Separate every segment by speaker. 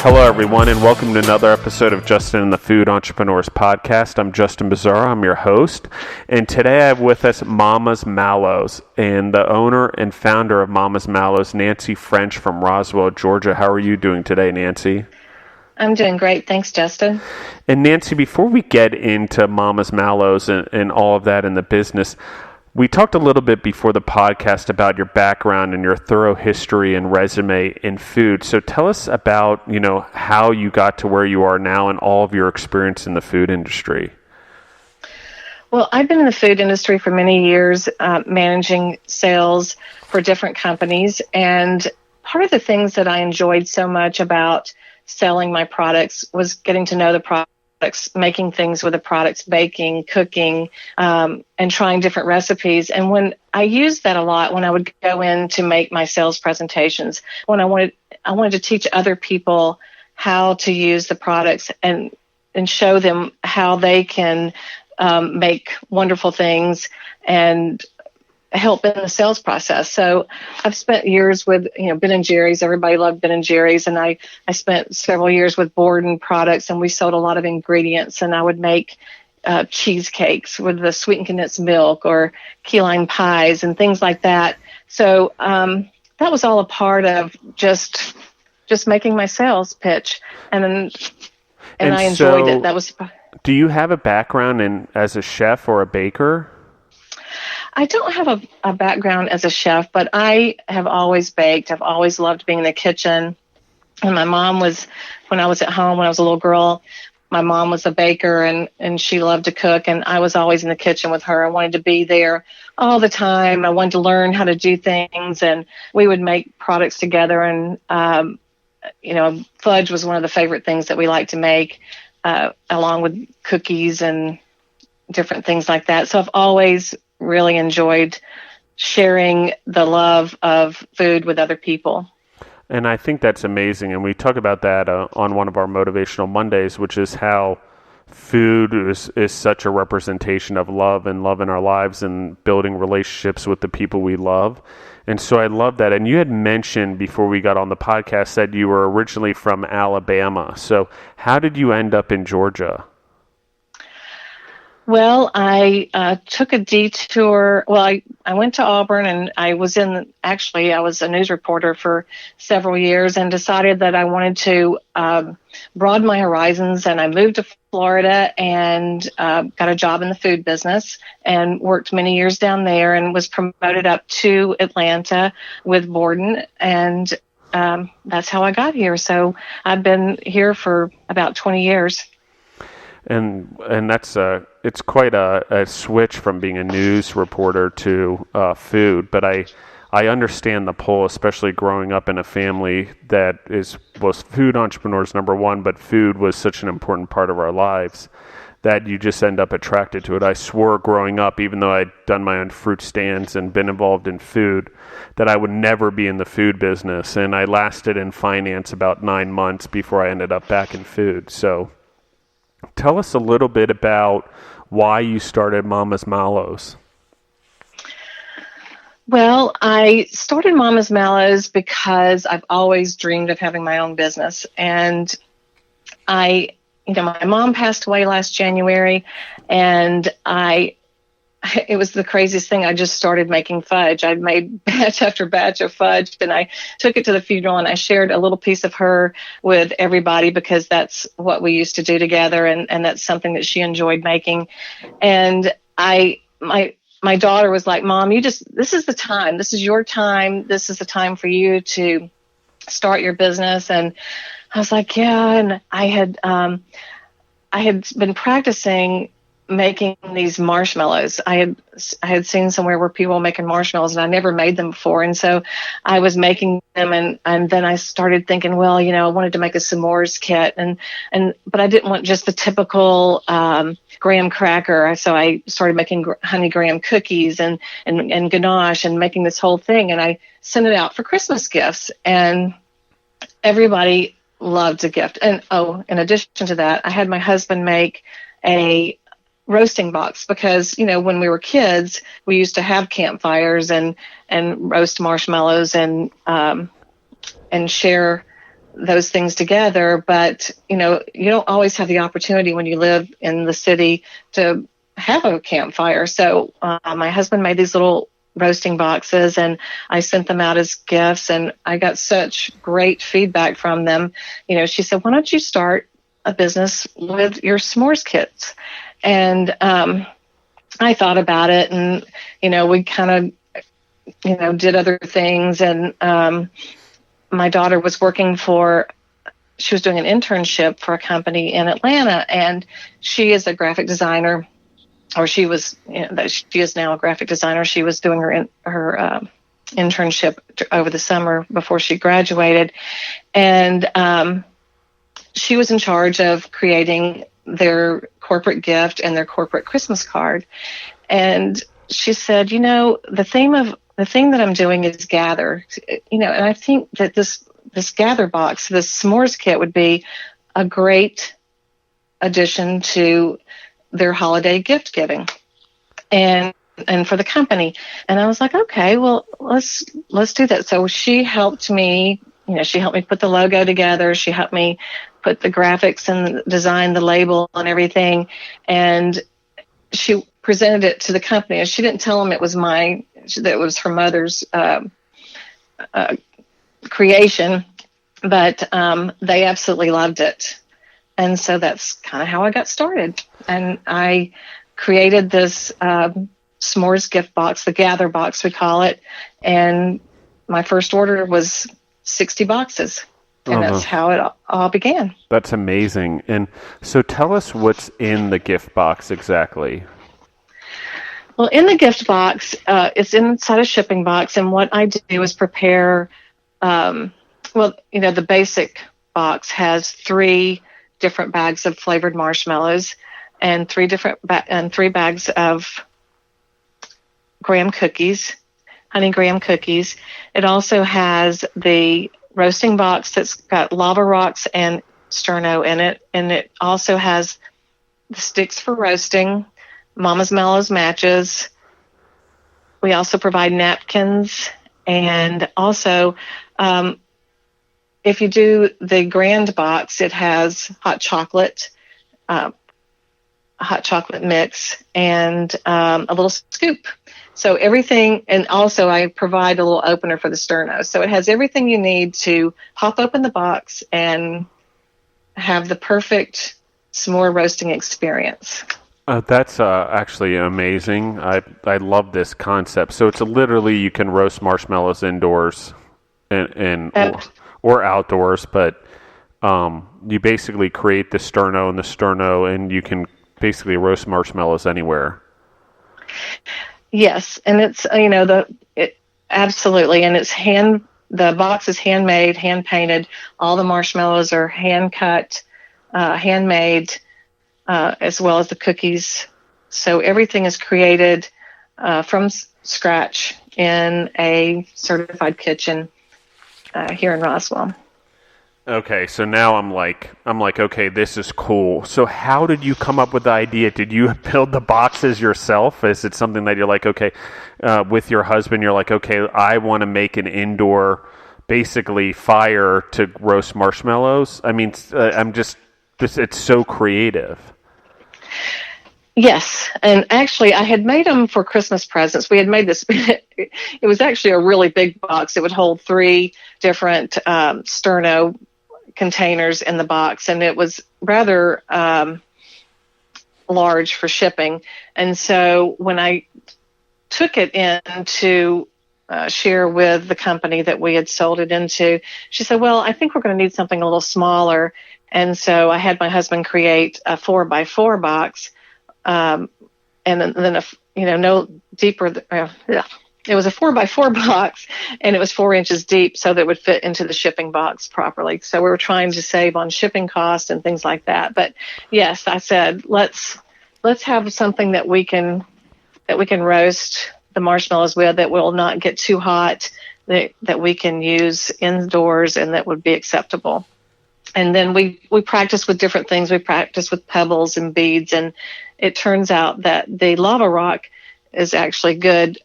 Speaker 1: Hello, everyone, and welcome to another episode of Justin and the Food Entrepreneurs Podcast. I'm Justin Bizzara. I'm your host, and today I have with us Mama's Mallows, and the owner and founder of Mama's Mallows, Nancy French from Roswell, Georgia. How are you doing today, Nancy?
Speaker 2: I'm doing great. Thanks, Justin.
Speaker 1: And Nancy, before we get into Mama's Mallows and all of that in the business, we talked a little bit before the podcast about your background and your thorough history and resume in food. So tell us about, how you got to where you are now and all of your experience in the food industry.
Speaker 2: Well, I've been in the food industry for many years, managing sales for different companies. And part of the things that I enjoyed so much about selling my products was getting to know the products, making things with the products, baking, cooking, and trying different recipes. And when I used that a lot, when I would go in to make my sales presentations, when I wanted to teach other people how to use the products and show them how they can make wonderful things and help in the sales process. So I've spent years with, Ben and Jerry's. Everybody loved Ben and Jerry's. And I spent several years with Borden products, and we sold a lot of ingredients. And I would make cheesecakes with the sweetened condensed milk or key lime pies and things like that. So that was all a part of just making my sales pitch. And I enjoyed it. That was.
Speaker 1: Do you have a background as a chef or a baker?
Speaker 2: I don't have a background as a chef, but I have always baked. I've always loved being in the kitchen. And my mom was, when I was at home, when I was a little girl, my mom was a baker and she loved to cook. And I was always in the kitchen with her. I wanted to be there all the time. I wanted to learn how to do things. And we would make products together. And, fudge was one of the favorite things that we liked to make, along with cookies and different things like that. So I've always really enjoyed sharing the love of food with other people.
Speaker 1: And I think that's amazing. And we talk about that on one of our Motivational Mondays, which is how food is such a representation of love and love in our lives and building relationships with the people we love. And so I love that. And you had mentioned before we got on the podcast that you were originally from Alabama. So how did you end up in Georgia?
Speaker 2: Well, I took a detour. Well, I went to Auburn, and I was a news reporter for several years and decided that I wanted to broaden my horizons. And I moved to Florida and got a job in the food business and worked many years down there and was promoted up to Atlanta with Borden. And that's how I got here. So I've been here for about 20 years.
Speaker 1: And that's it's quite a switch from being a news reporter to food. But I understand the pull, especially growing up in a family that was food entrepreneurs, number one, but food was such an important part of our lives that you just end up attracted to it. I swore growing up, even though I'd done my own fruit stands and been involved in food, that I would never be in the food business. And I lasted in finance about 9 months before I ended up back in food. So tell us a little bit about why you started Mama's Mallows.
Speaker 2: Well, I started Mama's Mallows because I've always dreamed of having my own business. And my mom passed away last January, and it was the craziest thing. I just started making fudge. I'd made batch after batch of fudge, and I took it to the funeral, and I shared a little piece of her with everybody because that's what we used to do together, and that's something that she enjoyed making. And my daughter was like, "Mom, this is the time. This is your time. This is the time for you to start your business." And I was like, "Yeah." And I had been practicing making these marshmallows. I had seen somewhere where people were making marshmallows, and I never made them before. And so I was making them, and then I started thinking, well, I wanted to make a s'mores kit, but I didn't want just the typical graham cracker. So I started making honey graham cookies and ganache and making this whole thing. And I sent it out for Christmas gifts, and everybody loved a gift. And in addition to that, I had my husband make a roasting box because, when we were kids, we used to have campfires and roast marshmallows and share those things together. But, you don't always have the opportunity when you live in the city to have a campfire. So my husband made these little roasting boxes, and I sent them out as gifts, and I got such great feedback from them. She said, why don't you start a business with your s'mores kits? And I thought about it, and, we kind of, did other things. And my daughter was she was doing an internship for a company in Atlanta, and she is a graphic designer, or she is now a graphic designer. She was doing her internship over the summer before she graduated. And she was in charge of creating their corporate gift and their corporate Christmas card. And she said, the thing that I'm doing is gather, and I think that this gather box, this s'mores kit, would be a great addition to their holiday gift giving and for the company. And I was like, okay, well, let's do that. So she helped me, put the logo together. She helped me put the graphics and design the label and everything. And she presented it to the company, and she didn't tell them it was that it was her mother's creation, but they absolutely loved it. And so that's kind of how I got started. And I created this s'mores gift box, the gather box we call it. And my first order was 60 boxes. And that's how it all began.
Speaker 1: That's amazing. And so tell us what's in the gift box exactly.
Speaker 2: Well, in the gift box, it's inside a shipping box. And what I do is prepare, the basic box has 3 different bags of flavored marshmallows and 3 bags of graham cookies, honey graham cookies. It also has the roasting box that's got lava rocks and sterno in it, and it also has the sticks for roasting, Mama's Mallows matches. We also provide napkins, and also if you do the grand box, it has hot chocolate mix, and a little scoop. So everything, and also I provide a little opener for the sterno. So it has everything you need to pop open the box and have the perfect s'more roasting experience.
Speaker 1: That's actually amazing. I love this concept. So it's literally you can roast marshmallows indoors or outdoors, but you basically create the sterno, and you can basically roast marshmallows anywhere.
Speaker 2: Yes, and it's absolutely, and the box is handmade, hand painted. All the marshmallows are hand cut, handmade, as well as the cookies. So everything is created from scratch in a certified kitchen here in Roswell.
Speaker 1: Okay, so now I'm like, okay, this is cool. So how did you come up with the idea? Did you build the boxes yourself? Is it something that you're like, okay, with your husband, you're like, okay, I want to make an indoor, basically fire to roast marshmallows? I mean, it's so creative.
Speaker 2: Yes, and actually I had made them for Christmas presents. We had made this, it was actually a really big box. It would hold 3 different sterno containers in the box, and it was rather large for shipping. And so when I took it in to share with the company that we had sold it into, she said, well, I think we're going to need something a little smaller. And so I had my husband create a 4x4 box, and then no deeper. It was a 4x4 box, and it was 4 inches deep, so that it would fit into the shipping box properly. So we were trying to save on shipping costs and things like that. But yes, I said let's have something that we can roast the marshmallows with, that will not get too hot, that we can use indoors, and that would be acceptable. And then we practice with different things. We practice with pebbles and beads, and it turns out that the lava rock is actually good.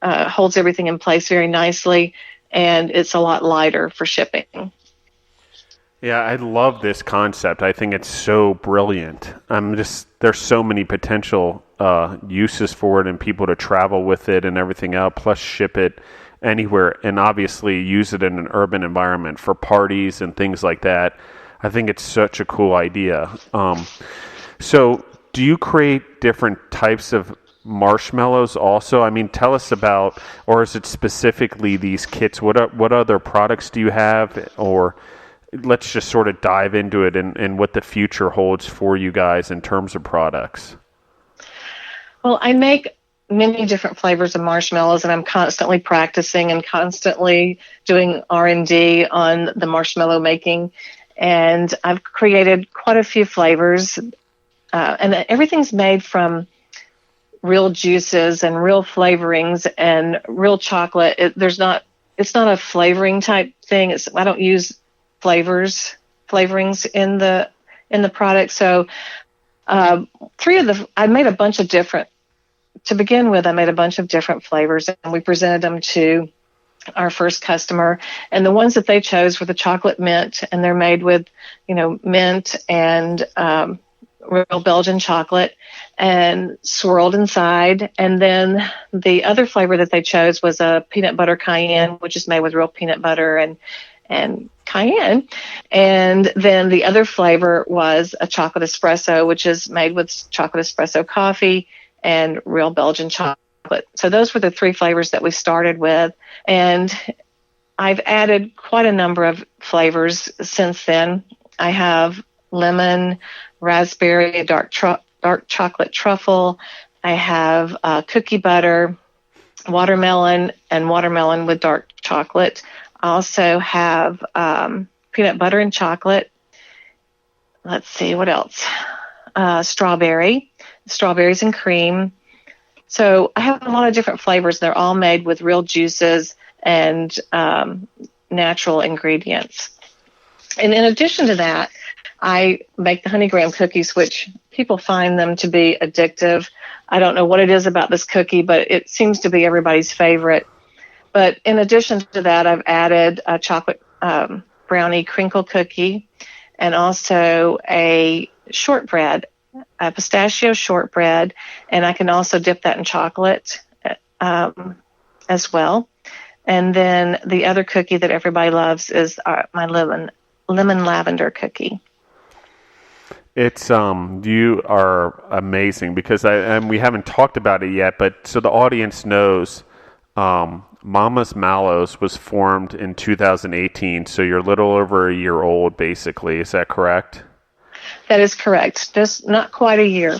Speaker 2: Holds everything in place very nicely, and it's a lot lighter for shipping.
Speaker 1: Yeah, I love this concept. I think it's so brilliant. There's so many potential uses for it and people to travel with it and everything else, plus ship it anywhere and obviously use it in an urban environment for parties and things like that. I think it's such a cool idea. So do you create different types of marshmallows also? I mean, tell us about, or is it specifically these kits? What other products do you have? Or let's just sort of dive into it and what the future holds for you guys in terms of products.
Speaker 2: Well, I make many different flavors of marshmallows, and I'm constantly practicing and constantly doing R&D on the marshmallow making. And I've created quite a few flavors, and everything's made from real juices and real flavorings and real chocolate. It's not a flavoring type thing. I don't use flavorings in the product. So I made a bunch of different. To begin with, I made a bunch of different flavors, and we presented them to our first customer. And the ones that they chose were the chocolate mint, and they're made with, mint and real Belgian chocolate and swirled inside. And then the other flavor that they chose was a peanut butter cayenne, which is made with real peanut butter and cayenne. And then the other flavor was a chocolate espresso, which is made with chocolate espresso coffee and real Belgian chocolate. So those were the three flavors that we started with. And I've added quite a number of flavors since then. I have lemon, raspberry, dark chocolate truffle. I have cookie butter, watermelon, and watermelon with dark chocolate. I also have peanut butter and chocolate. Let's see, what else? Strawberries and cream. So I have a lot of different flavors. They're all made with real juices and natural ingredients. And in addition to that, I make the honey graham cookies, which people find them to be addictive. I don't know what it is about this cookie, but it seems to be everybody's favorite. But in addition to that, I've added a chocolate brownie crinkle cookie and also a shortbread, a pistachio shortbread, and I can also dip that in chocolate as well. And then the other cookie that everybody loves is my lemon lavender cookie.
Speaker 1: It's you are amazing because and we haven't talked about it yet, but so the audience knows Mama's Mallows was formed in 2018, so you're a little over a year old basically. Is that correct?
Speaker 2: That is correct. Just not quite a year.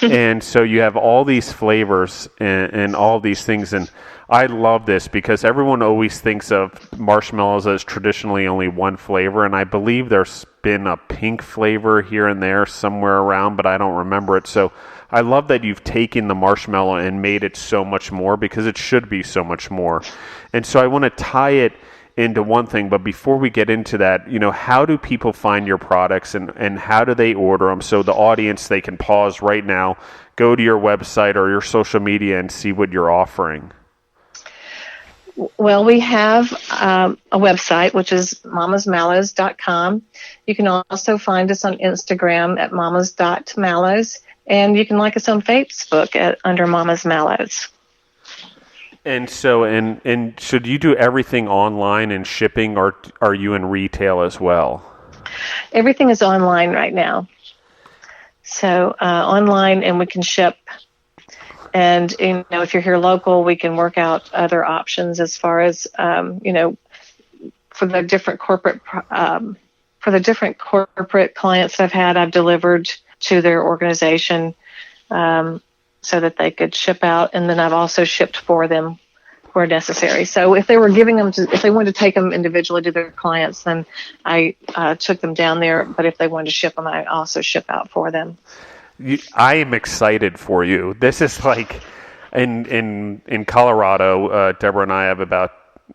Speaker 1: And so you have all these flavors and all these things. And I love this because everyone always thinks of marshmallows as traditionally only one flavor. And I believe there's been a pink flavor here and there somewhere around, but I don't remember it. So I love that you've taken the marshmallow and made it so much more because it should be so much more. And so I want to tie it into one thing, but before we get into that, how do people find your products and how do they order them? So the audience, they can pause right now, go to your website or your social media and see what you're offering.
Speaker 2: Well, we have a website, which is mamasmallows.com. You can also find us on Instagram at mamas.mallows, and you can like us on Facebook under Mama's Mallows.
Speaker 1: And so, and should you do everything online and shipping, or are you in retail as well?
Speaker 2: Everything is online right now. So online, and we can ship. And if you're here local, we can work out other options as far as for the different corporate clients I've had. I've delivered to their organization. So that they could ship out, and then I've also shipped for them where necessary. So if they were if they wanted to take them individually to their clients, then I took them down there. But if they wanted to ship them, I also ship out for them.
Speaker 1: I am excited for you. This is like in Colorado. Deborah and I have about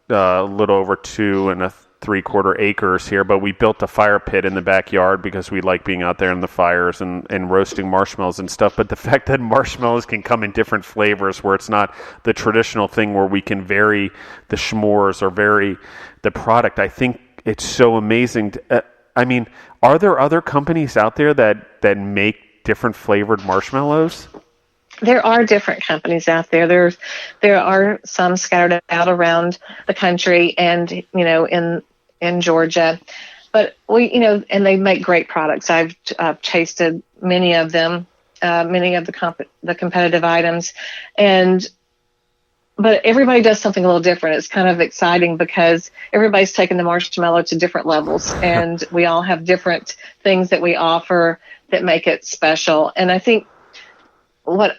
Speaker 1: a little over 2 3/4 acres here, but we built a fire pit in the backyard because we like being out there in the fires and roasting marshmallows and stuff. But the fact that marshmallows can come in different flavors where it's not the traditional thing where we can vary the s'mores or vary the product, I think it's so amazing. I mean, are there other companies out there that make different flavored marshmallows?
Speaker 2: There are different companies out there. There are some scattered out around the country, and in Georgia. But and they make great products. I've tasted many of them, many of the competitive items, but everybody does something a little different. It's kind of exciting because everybody's taking the marshmallow to different levels, and we all have different things that we offer that make it special. And I think what's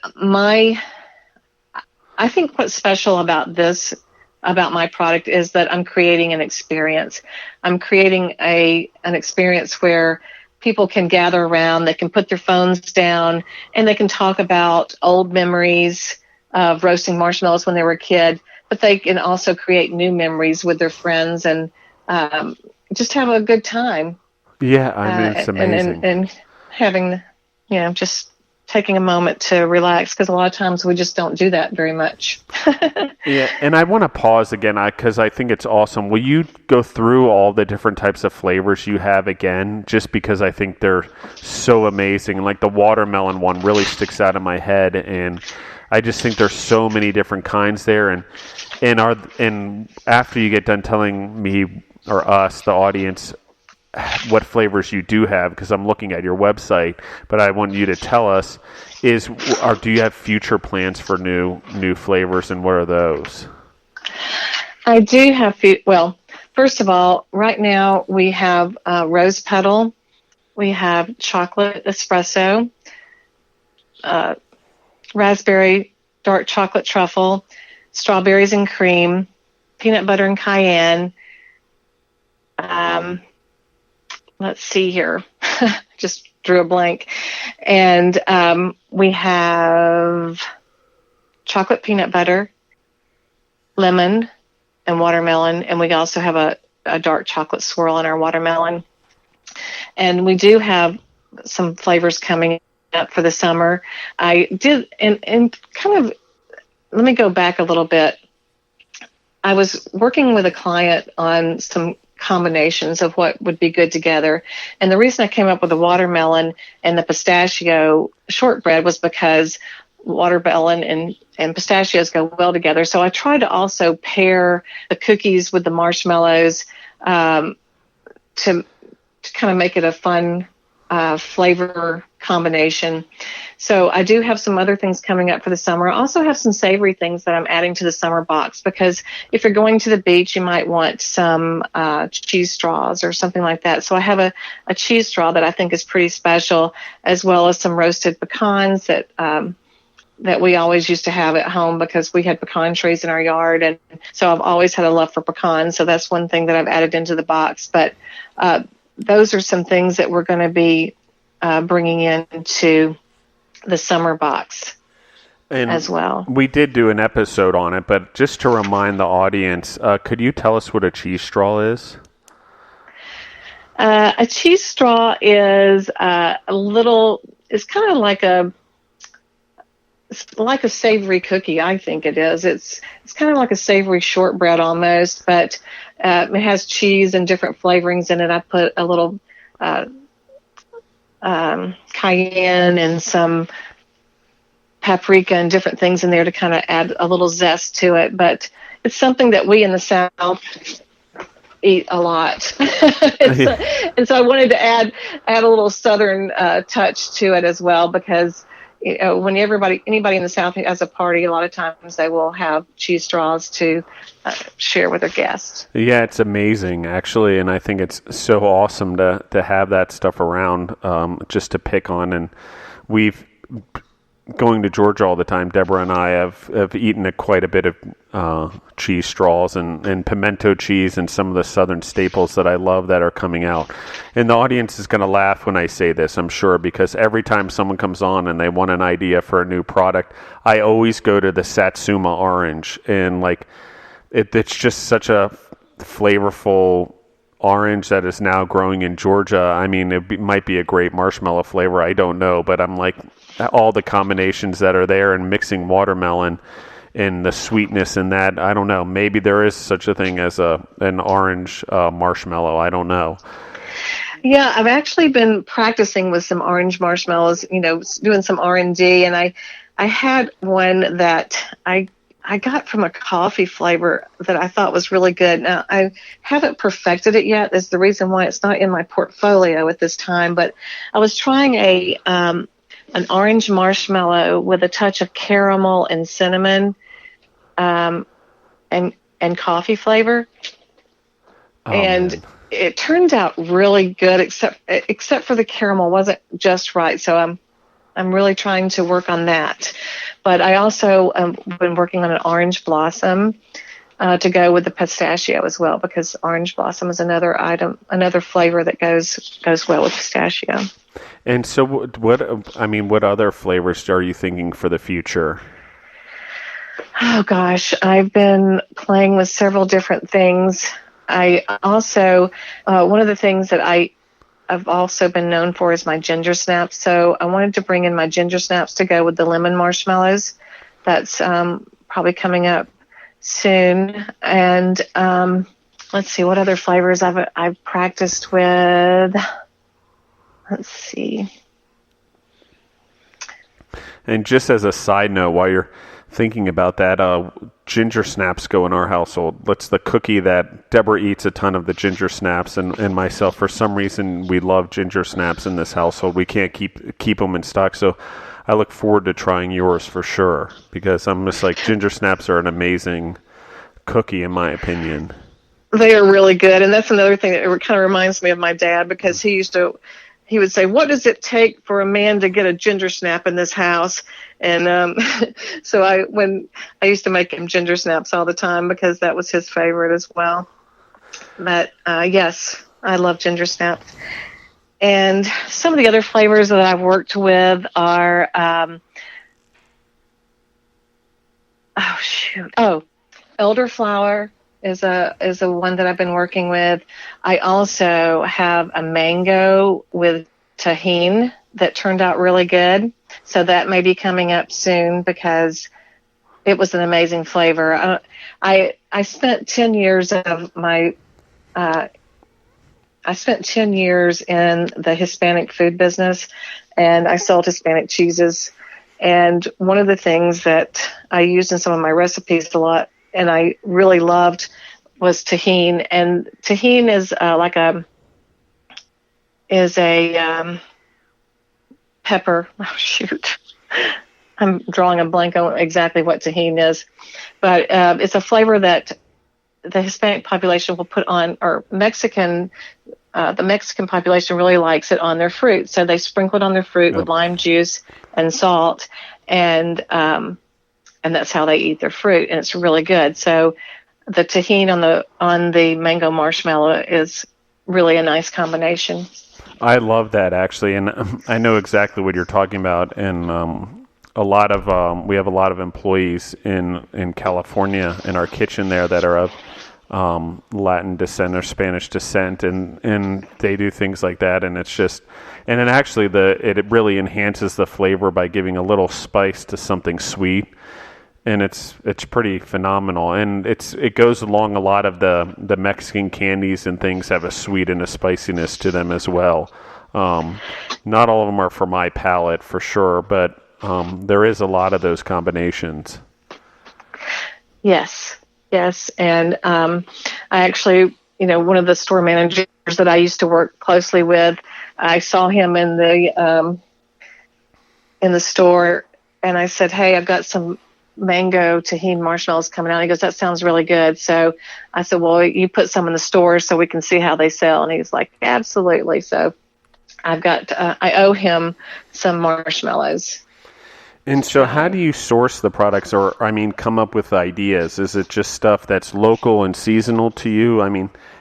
Speaker 2: special about my product is that I'm creating an experience. I'm creating an experience where people can gather around, they can put their phones down, and they can talk about old memories of roasting marshmallows when they were a kid, but they can also create new memories with their friends and just have a good time.
Speaker 1: Yeah, I mean, it's amazing.
Speaker 2: And having, just taking a moment to relax, because a lot of times we just don't do that very much.
Speaker 1: Yeah, and I want to pause again because I think it's awesome. Will you go through all the different types of flavors you have again, just because I think they're so amazing? Like the watermelon one really sticks out in my head, and I just think there's so many different kinds there. And after you get done telling me or us, the audience, what flavors you do have, because I'm looking at your website, but I want you to tell us do you have future plans for new flavors, and what are those?
Speaker 2: I do have first of all, right now we have rose petal, we have chocolate espresso, raspberry dark chocolate truffle, strawberries and cream, peanut butter and cayenne. Let's see here. Just drew a blank. And we have chocolate peanut butter, lemon, and watermelon. And we also have a dark chocolate swirl in our watermelon. And we do have some flavors coming up for the summer. I did, and kind of, let me go back a little bit. I was working with a client on some combinations of what would be good together. And the reason I came up with the watermelon and the pistachio shortbread was because watermelon and pistachios go well together. So I tried to also pair the cookies with the marshmallows to kind of make it a fun flavor combination. So I do have some other things coming up for the summer. I also have some savory things that I'm adding to the summer box, because if you're going to the beach, you might want some cheese straws or something like that. So I have a cheese straw that I think is pretty special, as well as some roasted pecans that we always used to have at home because we had pecan trees in our yard. And so I've always had a love for pecans. So that's one thing that I've added into the box. But those are some things that we're going to be bringing into the summer box as well.
Speaker 1: We did do an episode on it, but just to remind the audience, could you tell us what a cheese straw is?
Speaker 2: A cheese straw is it's kind of like a savory cookie, I think it is. It's kind of like a savory shortbread almost, but it has cheese and different flavorings in it. I put a little cayenne and some paprika and different things in there to kind of add a little zest to it. But it's something that we in the South eat a lot. And so I wanted to add a little Southern touch to it as well, because when anybody in the South has a party, a lot of times they will have cheese straws to share with their guests.
Speaker 1: Yeah, it's amazing, actually, and I think it's so awesome to have that stuff around, just to pick on. And we've going to Georgia all the time. Deborah and I have eaten quite a bit of cheese straws and pimento cheese and some of the Southern staples that I love that are coming out. And the audience is going to laugh when I say this, I'm sure, because every time someone comes on and they want an idea for a new product, I always go to the Satsuma orange. And it's just such a flavorful orange that is now growing in Georgia. I mean, might be a great marshmallow flavor. I don't know, but I'm like all the combinations that are there, and mixing watermelon and the sweetness in that. I don't know. Maybe there is such a thing as an orange marshmallow. I don't know.
Speaker 2: Yeah, I've actually been practicing with some orange marshmallows, doing some R&D, and I had one that I got from a coffee flavor that I thought was really good. Now, I haven't perfected it yet. That's the reason why it's not in my portfolio at this time, but I was trying an orange marshmallow with a touch of caramel and cinnamon, and coffee flavor.
Speaker 1: Oh,
Speaker 2: and
Speaker 1: man.
Speaker 2: It turned out really good, except for the caramel wasn't just right. So I'm really trying to work on that. But I also been working on an orange blossom to go with the pistachio as well, because orange blossom is another another flavor that goes well with pistachio.
Speaker 1: And so what other flavors are you thinking for the future?
Speaker 2: Oh gosh, I've been playing with several different things. I also, one of the things that I've also been known for is my ginger snaps. So I wanted to bring in my ginger snaps to go with the lemon marshmallows. That's probably coming up soon. And let's see, what other flavors I've practiced with. Let's see.
Speaker 1: And just as a side note, while you're thinking about that, ginger snaps go in our household. That's the cookie that Deborah eats a ton of, the ginger snaps, and myself. For some reason, we love ginger snaps in this household. We can't keep them in stock, so I look forward to trying yours for sure, because I'm just like, ginger snaps are an amazing cookie in my opinion.
Speaker 2: They are really good, and that's another thing that kind of reminds me of my dad, because he would say, "What does it take for a man to get a ginger snap in this house?" And so I used to make him ginger snaps all the time because that was his favorite as well. But yes, I love ginger snaps. And some of the other flavors that I've worked with are elderflower is a one that I've been working with. I also have a mango with tahini that turned out really good. So that may be coming up soon because it was an amazing flavor. I spent 10 years of my I spent 10 years in the Hispanic food business, and I sold Hispanic cheeses. And one of the things that I used in some of my recipes a lot, and I really loved, was tahini. And tahini is a pepper. Oh, shoot. I'm drawing a blank on exactly what tahini is. But it's a flavor that the Hispanic population will put on, or the Mexican population really likes it on their fruit. So they sprinkle it on their fruit with lime juice and salt, and that's how they eat their fruit, and it's really good. So the tahini on the mango marshmallow is really a nice combination.
Speaker 1: I love that, actually, and I know exactly what you're talking about. And we have a lot of employees in California in our kitchen there that are of Latin descent or Spanish descent, and they do things like that, and it's just, and then actually it really enhances the flavor by giving a little spice to something sweet, and it's pretty phenomenal. And it goes along a lot of the Mexican candies and things have a sweet and a spiciness to them as well. Not all of them are for my palate for sure, but there is a lot of those combinations.
Speaker 2: Yes, and I actually, one of the store managers that I used to work closely with, I saw him in the store, and I said, "Hey, I've got some mango tahini marshmallows coming out." He goes, "That sounds really good." So I said, "Well, you put some in the store so we can see how they sell." And he's like, "Absolutely." So I owe him some marshmallows.
Speaker 1: And so how do you source the products, or, come up with ideas? Is it just stuff that's local and seasonal to you?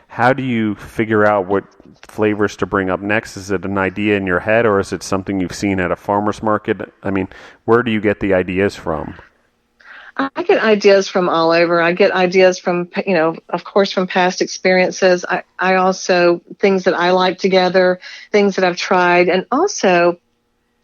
Speaker 1: How do you figure out what flavors to bring up next? Is it an idea in your head, or is it something you've seen at a farmer's market? Where do you get the ideas from?
Speaker 2: I get ideas from all over. I get ideas from, of course, from past experiences. I also, things that I like together, things that I've tried. And also,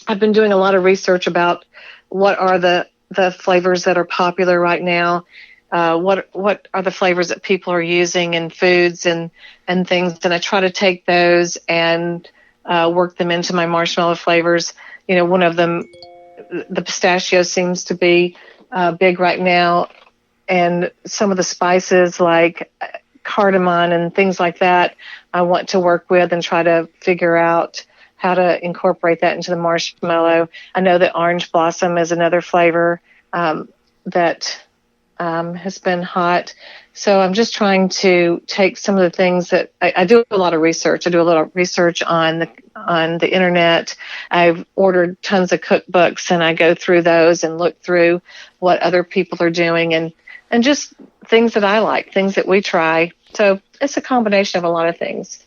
Speaker 2: I've been doing a lot of research about what are the the flavors that are popular right now. What are the flavors that people are using in foods and things? And I try to take those and work them into my marshmallow flavors. One of them, the pistachio, seems to be big right now, and some of the spices like cardamom and things like that, I want to work with and try to figure out how to incorporate that into the marshmallow. I know that orange blossom is another flavor that has been hot. So I'm just trying to take some of the things that I do a lot of research. I do a lot of research on the internet. I've ordered tons of cookbooks, and I go through those and look through what other people are doing and just things that I like, things that we try. So it's a combination of a lot of things.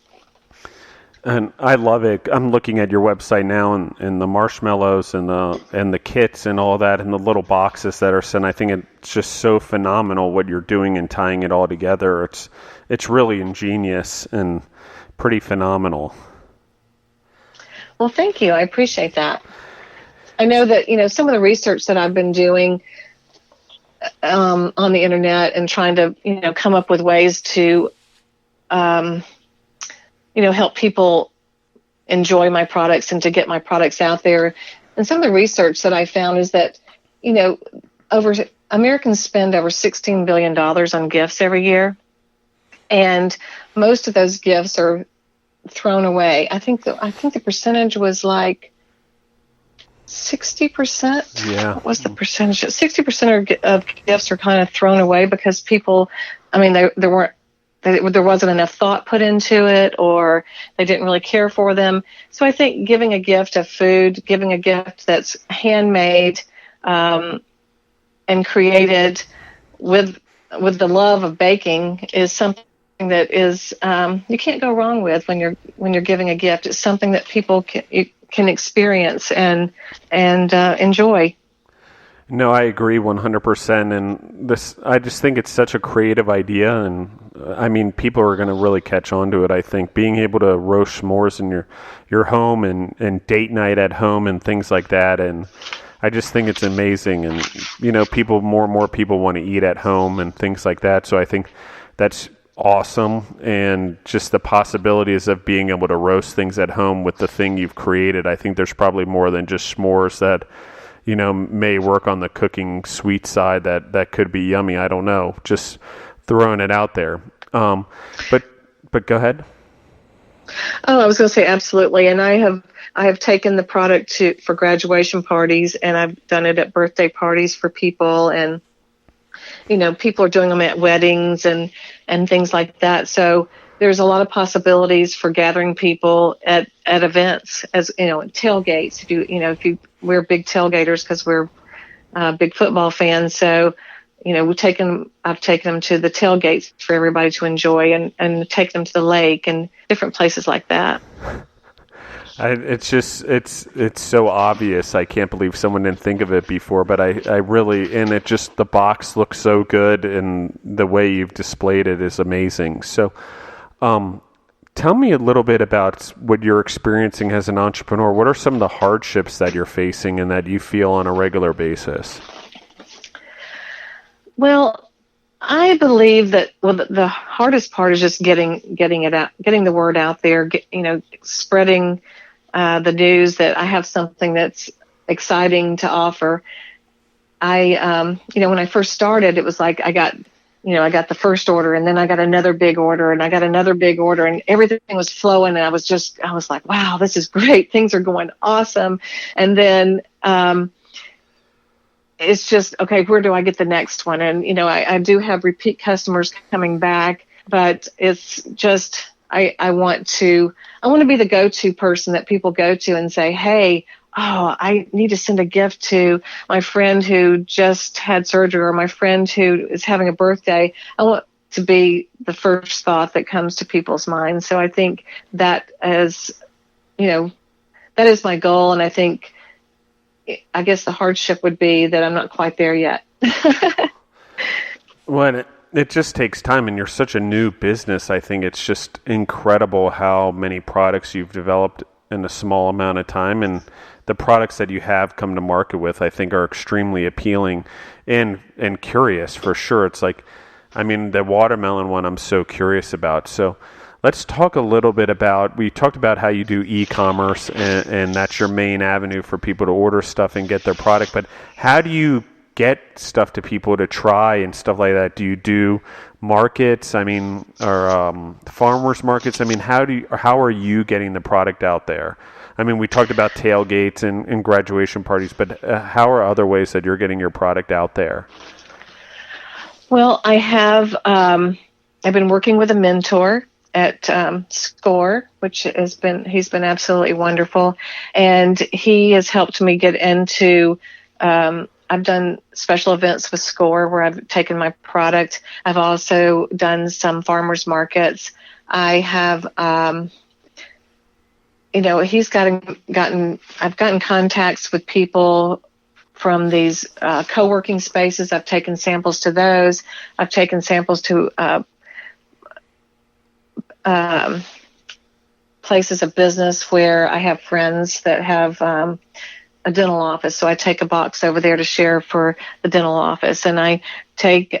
Speaker 1: And I love it. I'm looking at your website now, and the marshmallows and the kits and all that, and the little boxes that are sent. I think it's just so phenomenal what you're doing and tying it all together. It's really ingenious and pretty phenomenal.
Speaker 2: Well, thank you. I appreciate that. I know that some of the research that I've been doing on the internet and trying to come up with ways to help people enjoy my products and to get my products out there. And some of the research that I found is that, Americans spend over $16 billion on gifts every year. And most of those gifts are thrown away. I think the percentage was like 60%.
Speaker 1: Yeah.
Speaker 2: What was the percentage? 60% of gifts are kind of thrown away because people, there wasn't enough thought put into it, or they didn't really care for them. So I think giving a gift of food, giving a gift that's handmade and created with the love of baking is something that is you can't go wrong with when you're giving a gift. It's something that people can experience and enjoy.
Speaker 1: No, I agree 100%. And I just think it's such a creative idea. And people are going to really catch on to it. I think being able to roast s'mores in your home and date night at home and things like that. And I just think it's amazing. And, more and more people want to eat at home and things like that. So I think that's awesome. And just the possibilities of being able to roast things at home with the thing you've created. I think there's probably more than just s'mores that may work on the cooking sweet side that could be yummy. I don't know. Just throwing it out there. But go ahead.
Speaker 2: Oh, I was going to say absolutely. And I have taken the product for graduation parties, and I've done it at birthday parties for people, and people are doing them at weddings and things like that. So there's a lot of possibilities for gathering people at events, as tailgates. We're big tailgaters because we're big football fans. So, I've taken them to the tailgates for everybody to enjoy, and take them to the lake and different places like that.
Speaker 1: It's so obvious. I can't believe someone didn't think of it before, but I really, and it just, the box looks so good, and the way you've displayed it is amazing. So, tell me a little bit about what you're experiencing as an entrepreneur. What are some of the hardships that you're facing and that you feel on a regular basis? Well,
Speaker 2: I believe that the hardest part is just getting it out, getting the word out there, spreading the news that I have something that's exciting to offer. When I first started, it was like I got the first order, and then I got another big order, and I got another big order, and everything was flowing, and I was like, wow, this is great. Things are going awesome. And then it's just, okay, where do I get the next one? And, I do have repeat customers coming back, but it's just, I want to be the go-to person that people go to and say, hey, I need to send a gift to my friend who just had surgery, or my friend who is having a birthday. I want to be the first thought that comes to people's minds. So I think that is my goal. And I guess the hardship would be that I'm not quite there yet.
Speaker 1: Well, it just takes time, and you're such a new business. I think it's just incredible how many products you've developed in a small amount of time. And the products that you have come to market with, I think, are extremely appealing and curious for sure. It's like, I mean, the watermelon one I'm so curious about. So let's talk a little bit about, we talked about how you do e-commerce and that's your main avenue for people to order stuff and get their product. But how do you get stuff to people to try and stuff like that? Do you do markets? I mean, or farmers markets? I mean, how are you getting the product out there? I mean, we talked about tailgates and graduation parties, but how are other ways that you're getting your product out there?
Speaker 2: Well, I've been working with a mentor at SCORE, which he's been absolutely wonderful, and he has helped me get into. I've done special events with SCORE where I've taken my product. I've also done some farmers markets. I have, I've gotten contacts with people from these co-working spaces. I've taken samples to those. I've taken samples to places of business where I have friends that have a dental office. So I take a box over there to share for the dental office. And I take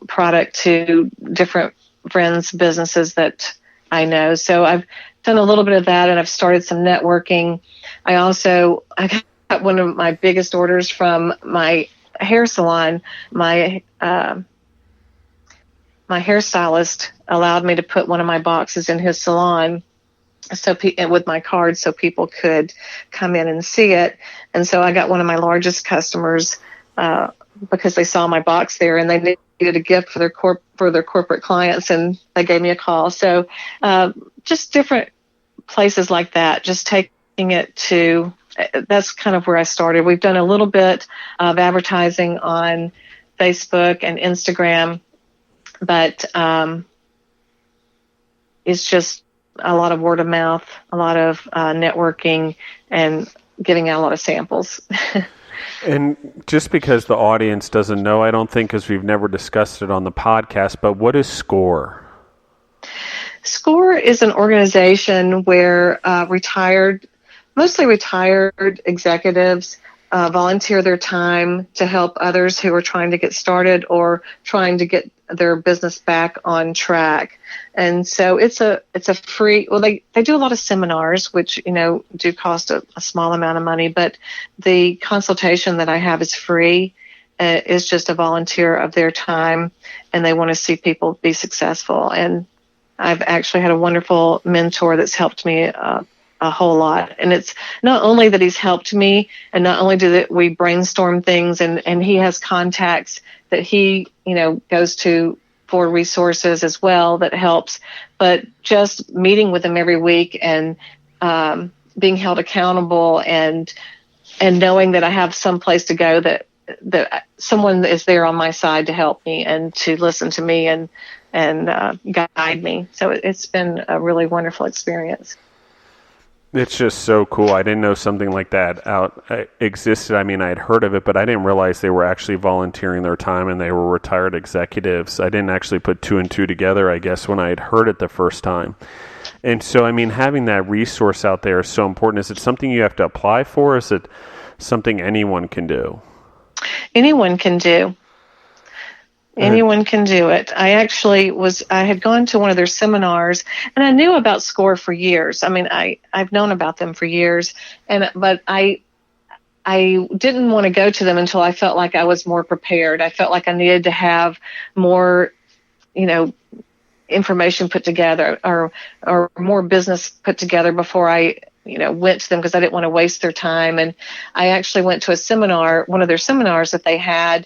Speaker 2: product to different friends' businesses that I know. So I've done a little bit of that, and I've started some networking. I got one of my biggest orders from my hair salon. My hairstylist allowed me to put one of my boxes in his salon, with my card, so people could come in and see it. And so I got one of my largest customers because they saw my box there, and they needed a gift for their corporate clients, and they gave me a call. So just different places like that, just taking it to. That's kind of where I started. We've done a little bit of advertising on Facebook and Instagram, but it's just a lot of word of mouth, a lot of networking, and giving out a lot of samples.
Speaker 1: And just because the audience doesn't know, I don't think, because we've never discussed it on the podcast, but what is SCORE?
Speaker 2: SCORE is an organization where mostly retired executives volunteer their time to help others who are trying to get started or trying to get their business back on track. And so it's a free, well, they do a lot of seminars, which, do cost a small amount of money, but the consultation that I have is free. It's just a volunteer of their time, and they want to see people be successful. And I've actually had a wonderful mentor that's helped me a whole lot. And it's not only that he's helped me, and not only do we brainstorm things, and he has contacts that he, goes to for resources as well that helps, but just meeting with him every week and being held accountable and knowing that I have some place to go, that someone is there on my side to help me and to listen to me and guide me. So it's been a really wonderful experience.
Speaker 1: It's just so cool. I didn't know something like that existed. I mean, I had heard of it, but I didn't realize they were actually volunteering their time and they were retired executives. I didn't actually put two and two together, I guess, when I had heard it the first time. And so, I mean, having that resource out there is so important. Is it something you have to apply for? Or is it something anyone can do? Anyone can do.
Speaker 2: Anyone can do it. I had gone to one of their seminars, and I knew about SCORE for years. I mean, I've known about them for years, but I didn't want to go to them until I felt like I was more prepared. I felt like I needed to have more, information put together or more business put together before I, went to them, because I didn't want to waste their time. And I actually went to a seminar, one of their seminars that they had,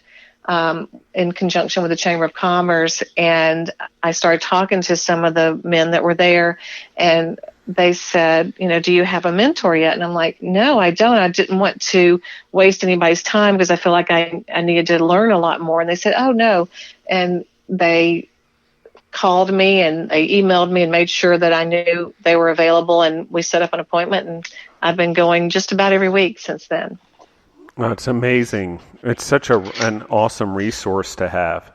Speaker 2: in conjunction with the Chamber of Commerce, and I started talking to some of the men that were there, and they said, do you have a mentor yet? And I'm like, no, I don't. I didn't want to waste anybody's time because I feel like I needed to learn a lot more. And they said, oh, no. And they called me and they emailed me and made sure that I knew they were available, and we set up an appointment, and I've been going just about every week since then.
Speaker 1: Oh, it's amazing. It's such an awesome resource to have.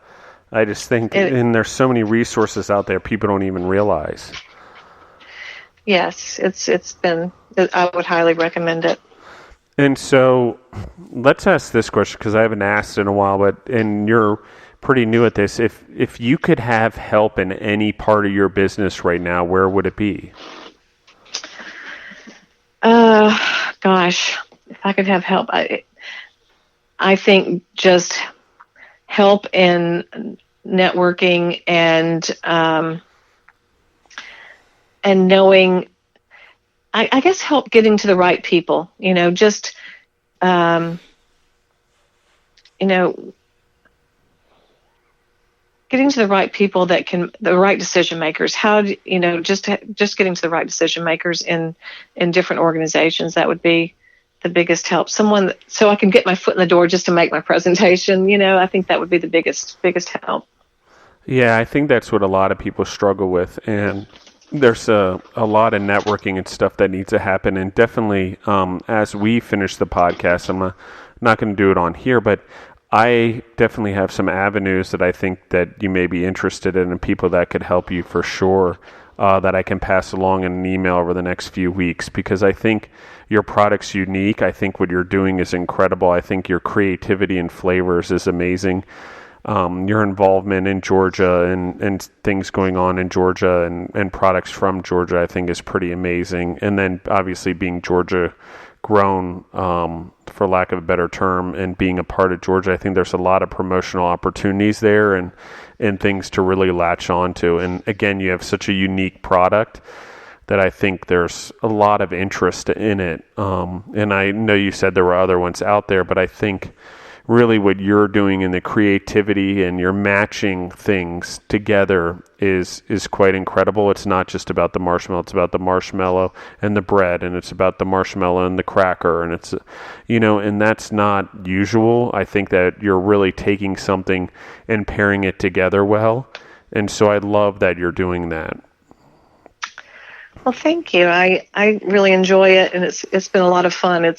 Speaker 1: I just think, and there's so many resources out there people don't even realize.
Speaker 2: Yes, it's been. I would highly recommend it.
Speaker 1: And so let's ask this question because I haven't asked in a while, and you're pretty new at this. If you could have help in any part of your business right now, where would it be?
Speaker 2: Gosh, if I could have help, I think just help in networking and knowing. I guess help getting to the right people. Just you know, getting to the right people the right decision makers. Just getting to the right decision makers in different organizations. That would be the biggest help. So I can get my foot in the door just to make my presentation. I think that would be the biggest help.
Speaker 1: Yeah, I think that's what a lot of people struggle with, and there's a lot of networking and stuff that needs to happen. And definitely, as we finish the podcast, I'm not going to do it on here, but I definitely have some avenues that I think that you may be interested in and people that could help you for sure, that I can pass along in an email over the next few weeks, because I think your product's unique. I think what you're doing is incredible. I think your creativity and flavors is amazing. Your involvement in Georgia and things going on in Georgia and products from Georgia, I think is pretty amazing. And then obviously being Georgia grown, for lack of a better term, and being a part of Georgia, I think there's a lot of promotional opportunities there and things to really latch onto. And again, you have such a unique product that I think there's a lot of interest in it. And I know you said there were other ones out there, but I think really what you're doing in the creativity and you're matching things together is quite incredible. It's not just about the marshmallow, it's about the marshmallow and the bread, and it's about the marshmallow and the cracker, and it's, and that's not usual. I think that you're really taking something and pairing it together well. And so I love that you're doing that.
Speaker 2: Well, thank you. I really enjoy it, and it's been a lot of fun.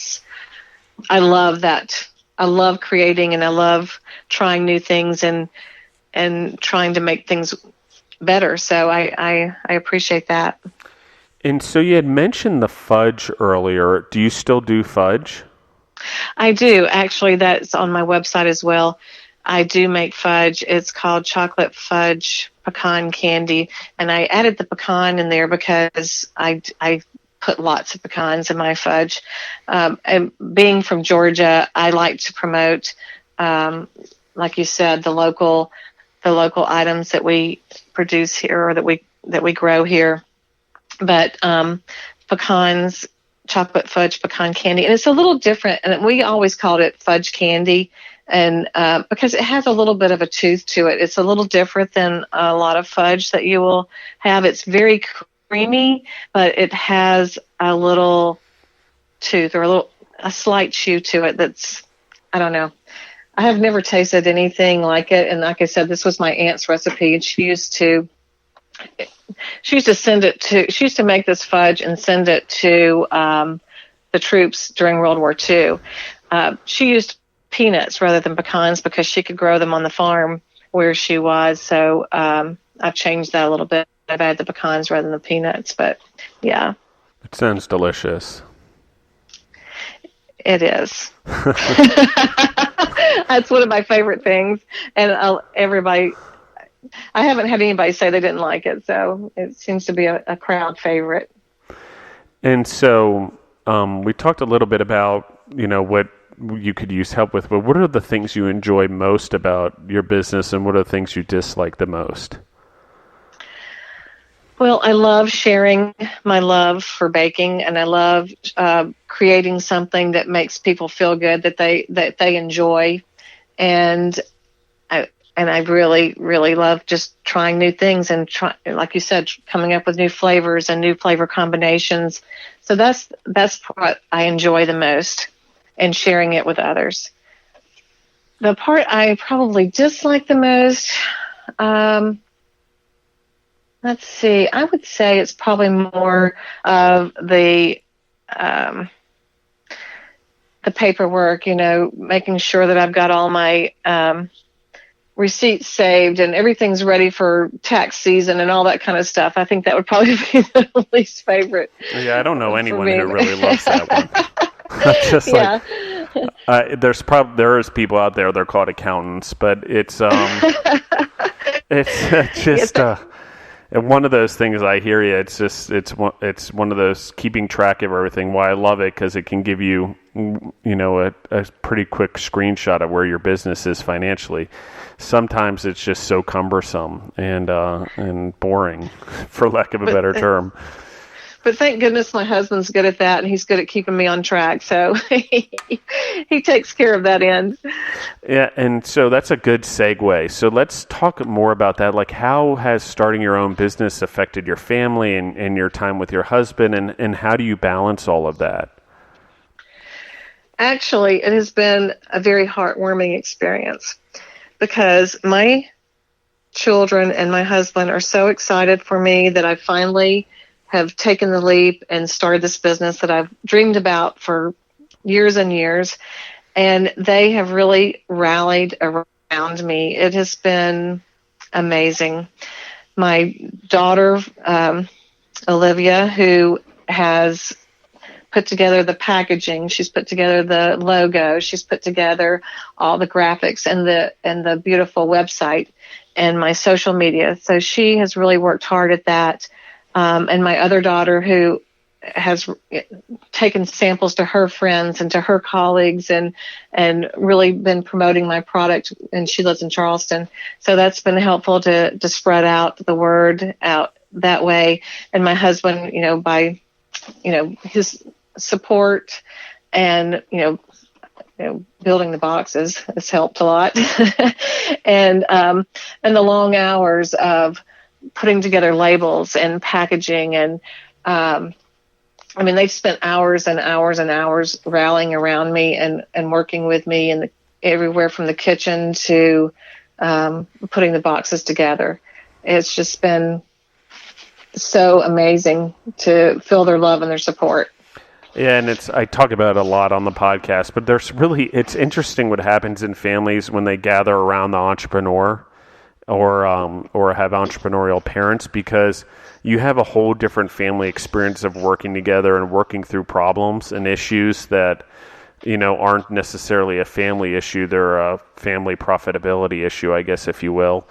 Speaker 2: I love that. I love creating, and I love trying new things and trying to make things better. So I appreciate that.
Speaker 1: And so you had mentioned the fudge earlier. Do you still do fudge?
Speaker 2: I do. Actually, that's on my website as well. I do make fudge. It's called chocolate fudge pecan candy, and I added the pecan in there because I put lots of pecans in my fudge. And being from Georgia, I like to promote, like you said, the local items that we produce here or that we grow here. But pecans, chocolate fudge pecan candy, and it's a little different. And we always called it fudge candy, and because it has a little bit of a tooth to it. It's a little different than a lot of fudge that you will have. It's very creamy, but it has a little tooth or a slight chew to it. That's, I don't know. I have never tasted anything like it. And like I said, this was my aunt's recipe, and she used to make this fudge and send it to the troops during World War II. She used peanuts rather than pecans because she could grow them on the farm where she was. So I've changed that a little bit. I've added the pecans rather than the peanuts, but yeah.
Speaker 1: It sounds delicious.
Speaker 2: It is. That's one of my favorite things. And I haven't had anybody say they didn't like it, so it seems to be a crowd favorite.
Speaker 1: And so we talked a little bit about, what you could use help with, but what are the things you enjoy most about your business, and what are the things you dislike the most?
Speaker 2: Well, I love sharing my love for baking, and I love creating something that makes people feel good, that they enjoy, and I really, really love just trying new things and like you said, coming up with new flavors and new flavor combinations. So that's what I enjoy the most, and sharing it with others. The part I probably dislike the most, let's see, I would say it's probably more of the paperwork, making sure that I've got all my receipts saved and everything's ready for tax season and all that kind of stuff. I think that would probably be the least favorite.
Speaker 1: Yeah, I don't know anyone
Speaker 2: me.
Speaker 1: who really loves that one. Just
Speaker 2: Yeah.
Speaker 1: There is people out there, they're called accountants, but it's it's just and one of those things. I hear you. It's one of those keeping track of everything. Why I love it, because it can give you a pretty quick screenshot of where your business is financially. Sometimes it's just so cumbersome and boring, for lack of a better term.
Speaker 2: But thank goodness my husband's good at that, and he's good at keeping me on track. So he takes care of that end.
Speaker 1: Yeah, and so that's a good segue. So let's talk more about that. Like, how has starting your own business affected your family and your time with your husband, and how do you balance all of that?
Speaker 2: Actually, it has been a very heartwarming experience because my children and my husband are so excited for me that I finally have taken the leap and started this business that I've dreamed about for years and years. And they have really rallied around me. It has been amazing. My daughter, Olivia, who has put together the packaging, she's put together the logo, she's put together all the graphics and the beautiful website and my social media. So she has really worked hard at that. And my other daughter, who has taken samples to her friends and to her colleagues and really been promoting my product, and she lives in Charleston. So that's been helpful to spread out the word out that way. And my husband, by, his support and, building the boxes has helped a lot. and the long hours of putting together labels and packaging and, they've spent hours and hours and hours rallying around me and working with me and everywhere from the kitchen to putting the boxes together. It's just been so amazing to feel their love and their support.
Speaker 1: Yeah, and I talk about it a lot on the podcast, but it's interesting what happens in families when they gather around the entrepreneur or have entrepreneurial parents, because you have a whole different family experience of working together and working through problems and issues that, aren't necessarily a family issue. They're a family profitability issue, I guess, if you will.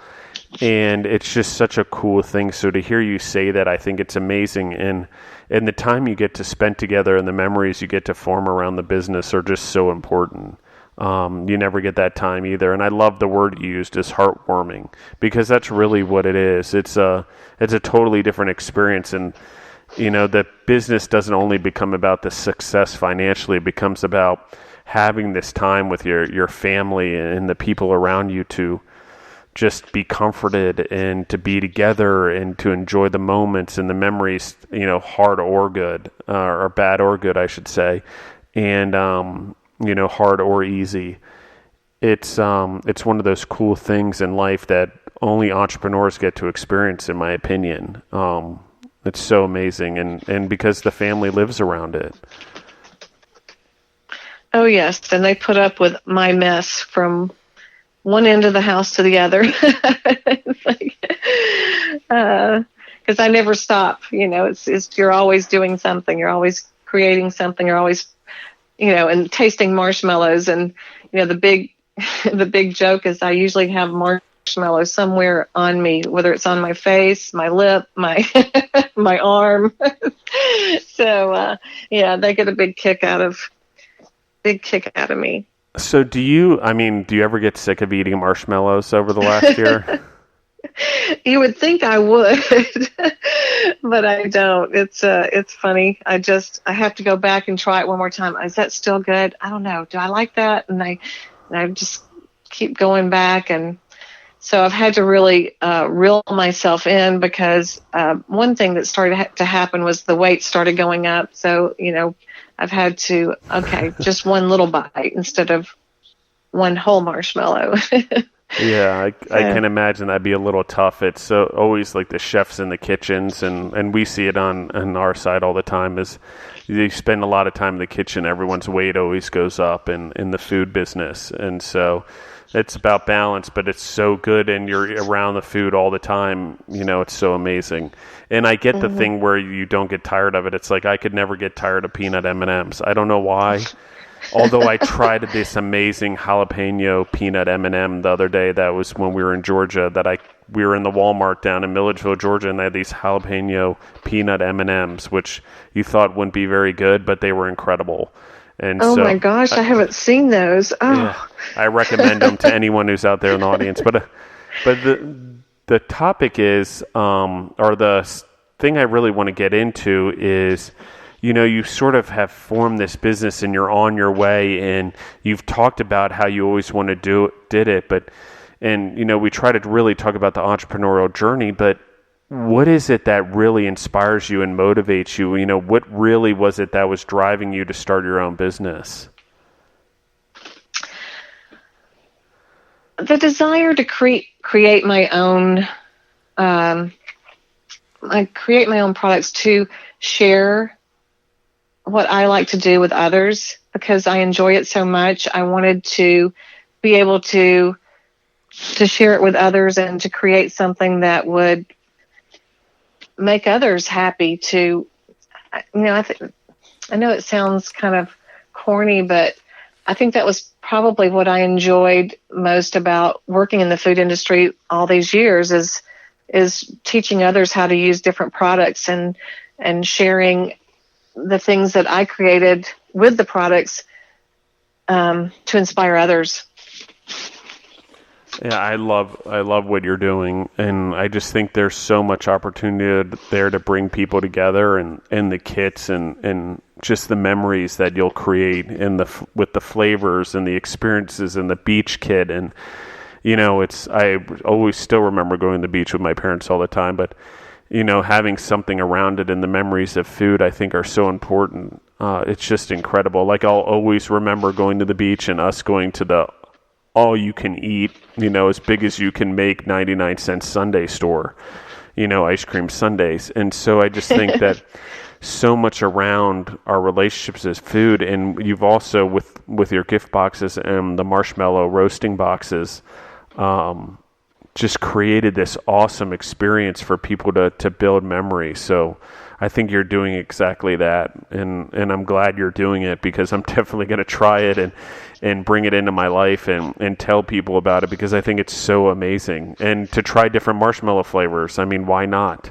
Speaker 1: And it's just such a cool thing. So to hear you say that, I think it's amazing. And the time you get to spend together and the memories you get to form around the business are just so important. You never get that time either. And I love the word you used, is heartwarming, because that's really what it is. It's a totally different experience. And, the business doesn't only become about the success financially, it becomes about having this time with your family and the people around you to just be comforted and to be together and to enjoy the moments and the memories, hard or good, or bad or good, I should say. And, hard or easy. It's one of those cool things in life that only entrepreneurs get to experience, in my opinion. It's so amazing. And because the family lives around it.
Speaker 2: Oh, yes. And they put up with my mess from one end of the house to the other. Because I never stop. You're always doing something. You're always creating something. You're always, and tasting marshmallows. And, the big joke is I usually have marshmallow somewhere on me, whether it's on my face, my lip, my my arm. So, they get a big kick out of me.
Speaker 1: So do you ever get sick of eating marshmallows over the last year?
Speaker 2: You would think I would, but I don't. It's funny. I have to go back and try it one more time. Is that still good? I don't know. Do I like that? And I just keep going back. And so I've had to really reel myself in, because one thing that started to happen was the weight started going up. So, I've had to, just one little bite instead of one whole marshmallow.
Speaker 1: Yeah, I can imagine that'd be a little tough. It's always like the chefs in the kitchens, and we see it on our side all the time, is you spend a lot of time in the kitchen. Everyone's weight always goes up in the food business. And so it's about balance, but it's so good, and you're around the food all the time. It's so amazing. And I get the thing where you don't get tired of it. It's like I could never get tired of peanut M&Ms. I don't know why. Although I tried this amazing jalapeno peanut M&M the other day. That was when we were in Georgia. We were in the Walmart down in Milledgeville, Georgia, and they had these jalapeno peanut M&Ms, which you thought wouldn't be very good, but they were incredible. And
Speaker 2: my gosh, I haven't seen those. Oh.
Speaker 1: Yeah, I recommend them to anyone who's out there in the audience. But the topic is, or the thing I really want to get into is, you sort of have formed this business and you're on your way, and you've talked about how you always want to did it, and we try to really talk about the entrepreneurial journey, but what is it that really inspires you and motivates you? What really was it that was driving you to start your own business?
Speaker 2: The desire to create my own, create my own products, to share what I like to do with others, because I enjoy it so much. I wanted to be able to share it with others and to create something that would make others happy. I know it sounds kind of corny, but I think that was probably what I enjoyed most about working in the food industry all these years, is teaching others how to use different products and sharing the things that I created with the products to inspire others.
Speaker 1: Yeah, I love what you're doing, and I just think there's so much opportunity there to bring people together, and the kits and just the memories that you'll create with the flavors and the experiences and the beach kit. And I always still remember going to the beach with my parents all the time, but having something around it, and the memories of food, I think, are so important. It's just incredible. Like, I'll always remember going to the beach and us going to the all you can eat, as big as you can make 99-cent sundae store, ice cream sundaes. And so I just think that so much around our relationships is food. And you've also, with your gift boxes and the Marshmallow roasting boxes, just created this awesome experience for people to build memories. So I think you're doing exactly that, and I'm glad you're doing it, because I'm definitely going to try it and bring it into my life and tell people about it, because I think it's so amazing. And to try different marshmallow flavors, I mean, why not?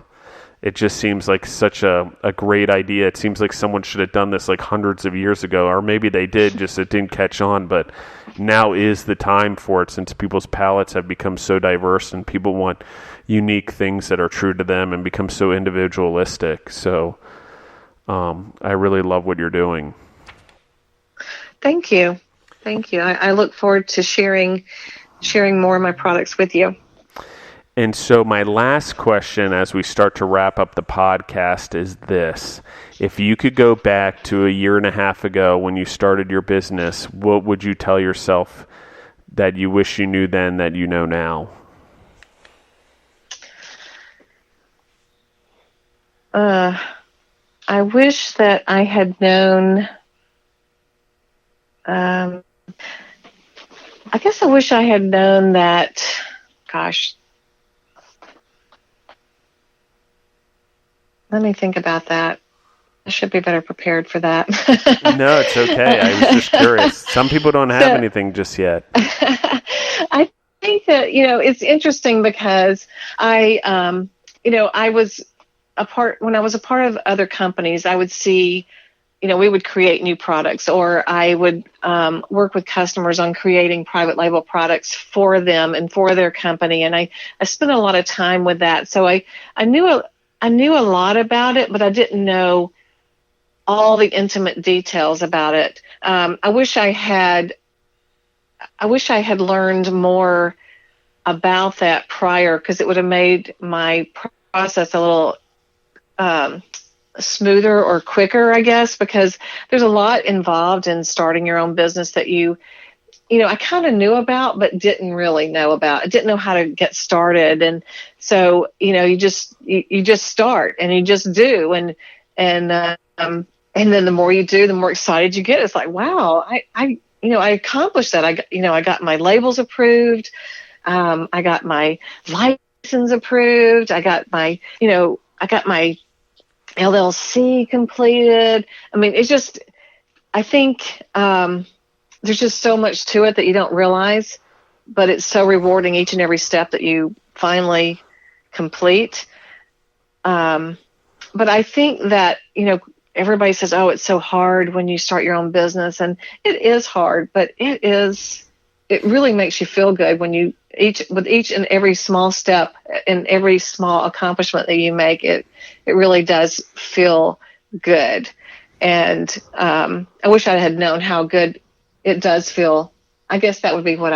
Speaker 1: It just seems like such a great idea. It seems like someone should have done this like hundreds of years ago, or maybe they did, just it didn't catch on. But now is the time for it, since people's palates have become so diverse and people want unique things that are true to them and become so individualistic. So I really love what you're doing.
Speaker 2: Thank you. I look forward to sharing more of my products with you.
Speaker 1: And so my last question as we start to wrap up the podcast is this. If you could go back to a year and a half ago when you started your business, what would you tell yourself that you wish you knew then that you know now?
Speaker 2: I wish that I had known, I guess I wish I had known that, gosh, let me think about that. I should be better prepared for that.
Speaker 1: No, it's okay. I was just curious. Some people don't have anything just yet.
Speaker 2: I think that, it's interesting because I was when I was a part of other companies, I would see, we would create new products, or I would work with customers on creating private label products for them and for their company. And I spent a lot of time with that. So I knew a lot about it, but I didn't know all the intimate details about it. I wish I had learned more about that prior, because it would have made my process a little smoother or quicker, I guess, because there's a lot involved in starting your own business that I kind of knew about, but didn't really know about. I didn't know how to get started. And so, you just start and you just do. And And then the more you do, the more excited you get. It's like, wow, I accomplished that. I got my labels approved. I got my license approved. I got my LLC completed. I mean, I think there's just so much to it that you don't realize, but it's so rewarding each and every step that you finally complete. But I think that, everybody says, oh, it's so hard when you start your own business. And it is hard, but it really makes you feel good when with each and every small step and every small accomplishment that you make, it really does feel good. And I wish I had known how good it does feel. I guess that would be what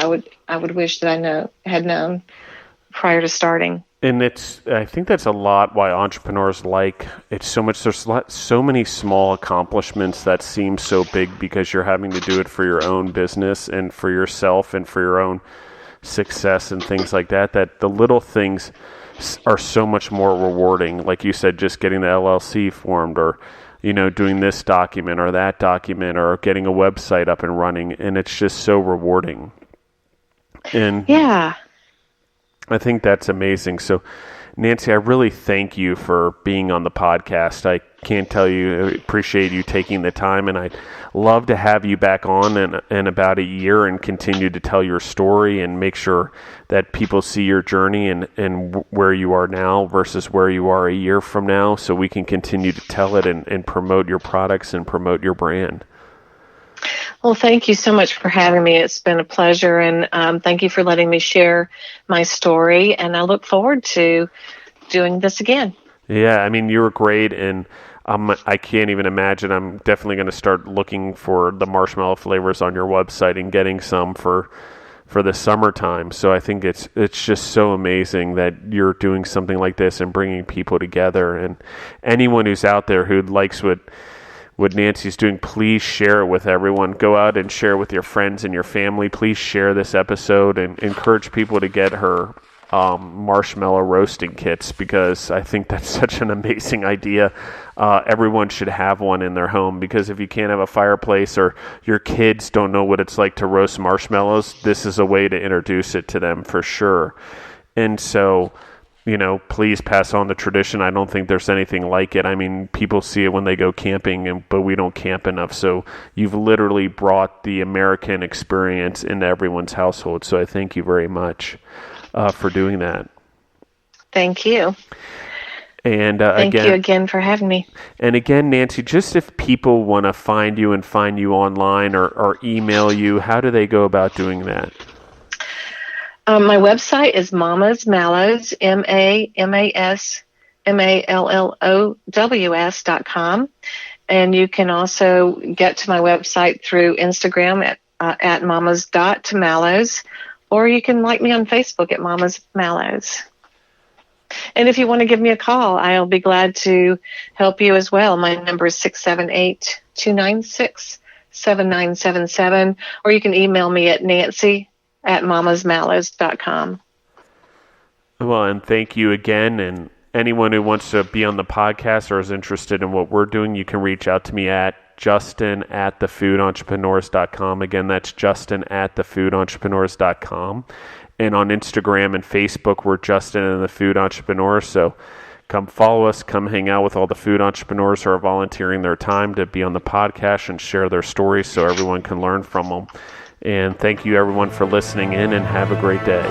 Speaker 2: I would wish that I had known prior to starting.
Speaker 1: And I think that's a lot why entrepreneurs it's so much. There's so many small accomplishments that seem so big because you're having to do it for your own business and for yourself and for your own success and things like that, that the little things are so much more rewarding. Like you said, just getting the LLC formed, or, doing this document or that document, or getting a website up and running. And it's just so rewarding. And
Speaker 2: yeah,
Speaker 1: I think that's amazing. So, Nancy, I really thank you for being on the podcast. I can't tell you, I appreciate you taking the time, and I'd love to have you back on in about a year and continue to tell your story and make sure that people see your journey and where you are now versus where you are a year from now, so we can continue to tell it and promote your products and promote your brand.
Speaker 2: Well, thank you so much for having me. It's been a pleasure, and thank you for letting me share my story, and I look forward to doing this again.
Speaker 1: Yeah, I mean, you were great, and I can't even imagine. I'm definitely going to start looking for the marshmallow flavors on your website and getting some for the summertime. So I think it's just so amazing that you're doing something like this and bringing people together. And anyone who's out there who likes what Nancy's doing, please share it with everyone. Go out and share it with your friends and your family. Please share this episode and encourage people to get her marshmallow roasting kits, because I think that's such an amazing idea. Everyone should have one in their home, because if you can't have a fireplace or your kids don't know what it's like to roast marshmallows, this is a way to introduce it to them for sure. And so, please pass on the tradition. I don't think there's anything like it. I mean, people see it when they go camping, but we don't camp enough. So you've literally brought the American experience into everyone's household. So I thank you very much for doing that.
Speaker 2: Thank you.
Speaker 1: And
Speaker 2: thank you again for having me.
Speaker 1: And again, Nancy, just if people want to find you online or email you, how do they go about doing that?
Speaker 2: My website is Mama's Mallows, MAMASMALLOWS.com. And you can also get to my website through Instagram at mamas.mallows, or you can like me on Facebook at Mama's Mallows. And if you want to give me a call, I'll be glad to help you as well. My number is 678-296-7977, or you can email me at nancy@mamasmallows.com.
Speaker 1: Well, and thank you again. And anyone who wants to be on the podcast or is interested in what we're doing, you can reach out to me at justin@thefoodentrepreneurs.com. Again, that's justin@thefoodentrepreneurs.com. And on Instagram and Facebook, we're Justin and the Food Entrepreneur. So come follow us, come hang out with all the food entrepreneurs who are volunteering their time to be on the podcast and share their stories so everyone can learn from them. And thank you, everyone, for listening in, and have a great day.